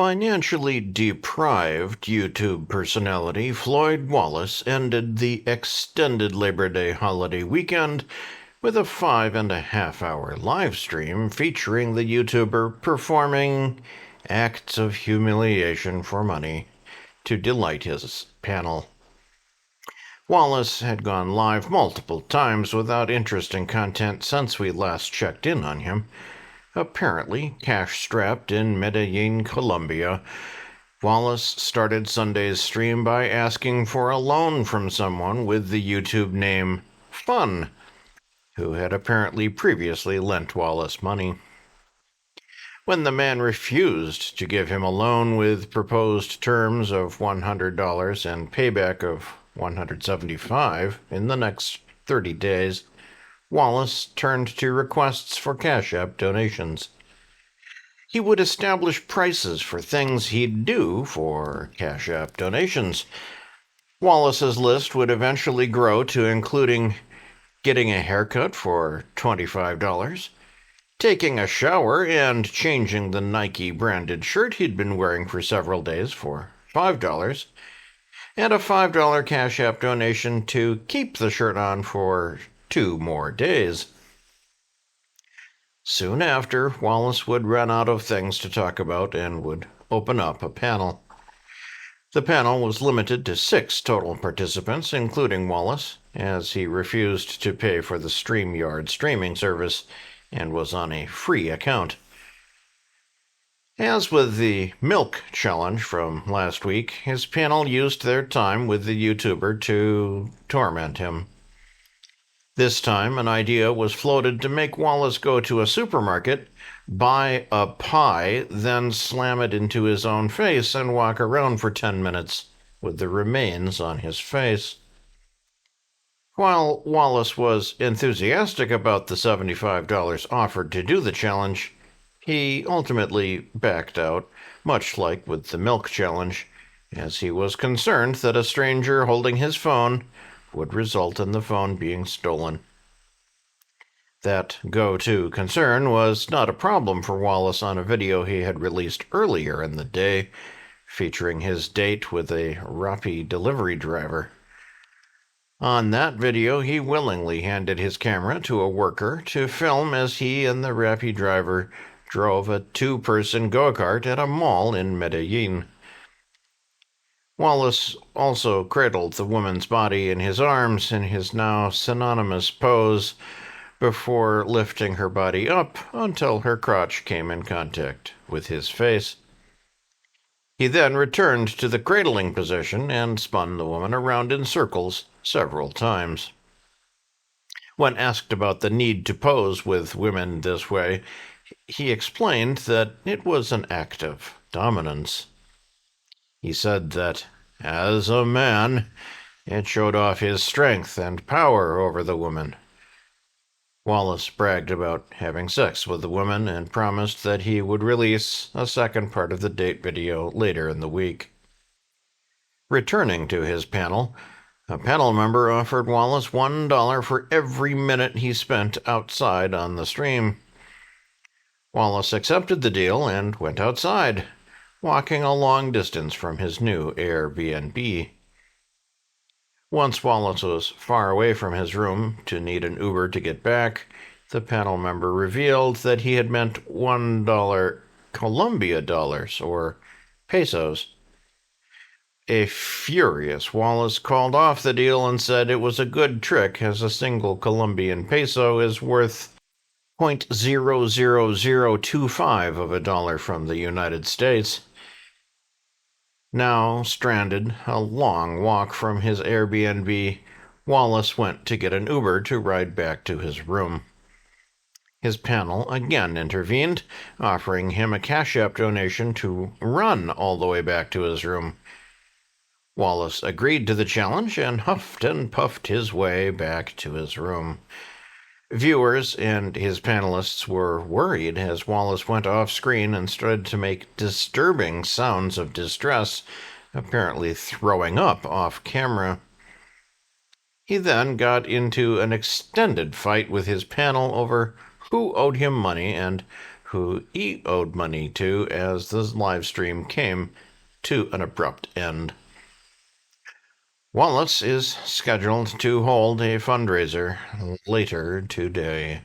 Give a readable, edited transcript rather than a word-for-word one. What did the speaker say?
Financially deprived YouTube personality Floyd Wallace ended the extended Labor Day holiday weekend with a 5.5-hour live stream featuring the YouTuber performing acts of humiliation for money to delight his panel. Wallace had gone live multiple times without interesting content since we last checked in on him. Apparently cash-strapped in Medellin, Colombia, Wallace started Sunday's stream by asking for a loan from someone with the YouTube name Fun, who had apparently previously lent Wallace money. When the man refused to give him a loan with proposed terms of $100 and payback of $175 in the next 30 days, Wallace turned to requests for Cash App donations. He would establish prices for things he'd do for Cash App donations. Wallace's list would eventually grow to including getting a haircut for $25, taking a shower and changing the Nike-branded shirt he'd been wearing for several days for $5, and a $5 Cash App donation to keep the shirt on for 2 more days. Soon after, Wallace would run out of things to talk about and would open up a panel. The panel was limited to 6 total participants, including Wallace, as he refused to pay for the StreamYard streaming service and was on a free account. As with the Milk Challenge from last week, his panel used their time with the YouTuber to torment him. This time, an idea was floated to make Wallace go to a supermarket, buy a pie, then slam it into his own face and walk around for 10 minutes with the remains on his face. While Wallace was enthusiastic about the $75 offered to do the challenge, he ultimately backed out, much like with the Milk Challenge, as he was concerned that a stranger holding his phone would result in the phone being stolen. That go-to concern was not a problem for Wallace on a video he had released earlier in the day, featuring his date with a Rappi delivery driver. On that video, he willingly handed his camera to a worker to film as he and the Rappi driver drove a 2-person go-kart at a mall in Medellin. Wallace also cradled the woman's body in his arms in his now synonymous pose before lifting her body up until her crotch came in contact with his face. He then returned to the cradling position and spun the woman around in circles several times. When asked about the need to pose with women this way, he explained that it was an act of dominance. He said that, as a man, it showed off his strength and power over the woman. Wallace bragged about having sex with the woman and promised that he would release a second part of the date video later in the week. Returning to his panel, a panel member offered Wallace $1 for every minute he spent outside on the stream. Wallace accepted the deal and went outside, walking a long distance from his new Airbnb. Once Wallace was far away from his room to need an Uber to get back, the panel member revealed that he had meant $1 Colombia dollars, or pesos. A furious Wallace called off the deal and said it was a good trick, as a single Colombian peso is worth 0.00025 of a dollar from the United States. Now stranded, a long walk from his Airbnb, Wallace went to get an Uber to ride back to his room. His panel again intervened, offering him a Cash App donation to run all the way back to his room. Wallace agreed to the challenge and huffed and puffed his way back to his room. Viewers and his panelists were worried as Wallace went off-screen and started to make disturbing sounds of distress, apparently throwing up off-camera. He then got into an extended fight with his panel over who owed him money and who he owed money to as the live stream came to an abrupt end. Wallace is scheduled to hold a fundraiser later today.